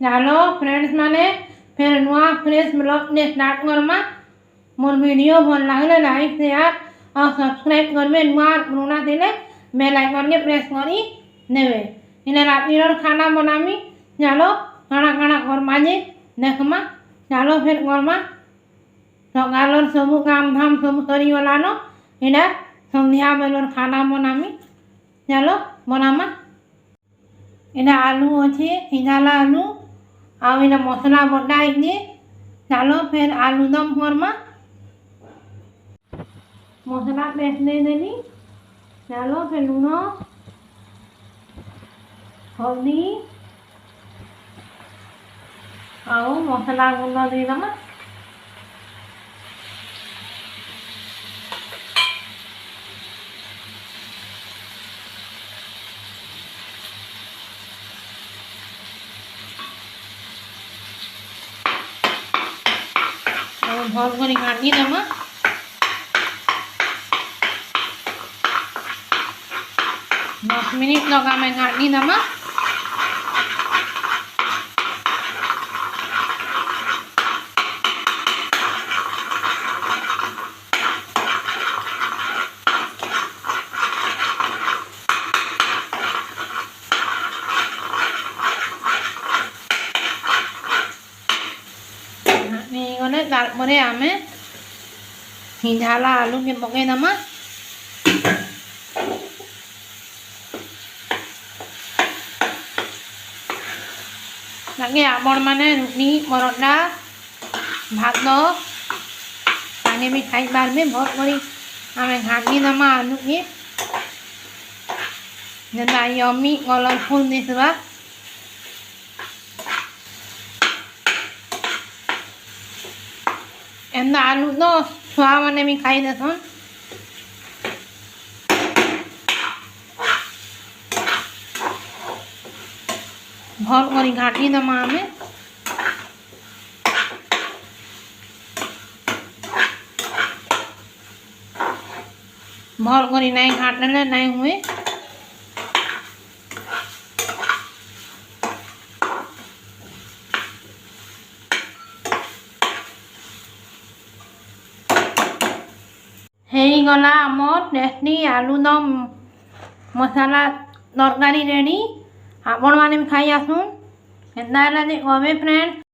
चलो फ्रेंड्स माने फिर नुआ फ्रेश ब्लॉग ने स्टार्ट करमा मोर वीडियो भल लागले लाइक शेयर और सब्सक्राइब करबे नुआ पुराना दिले बेल आइकन के प्रेस करी नेबे इने रातिर खाना बनामी चलो काना काना करमा जे देखमा चलो फिर करमा सकालर सब काम धाम सब करी वालानो इने संध्या बेलर खाना बनामी चलो बनामा इने आलू अच्छे हिजाला आलू आउ इने मसला बटाई दे चलो फिर आलू दम करमा मसला पेस्ट दे देनी चलो फिर लूण हल्दी आउ मसला गुंड देदेमा भल कर घाटी देमा 10 मिनिट लगा मैं घाटी देमा तारपरे आमे हिंजाला आलू के पके दमा लगे आपण माने रुटी परोटा भात पानी भी खाई पारबे भर करी आमे घाटी दमा आलू के जेता यम्मी कलरफुल दिसबा एंदा आलू तो छुआ मैंने भी खाई देसन भल करी घाटी दमा में भल करी नहीं घाटले नहीं हुए गला आमर टेस्टी आलू दम मसाला तरकारी रेडी आपण माने खाई आसुन एंदा कहबे फ्रेंड्स।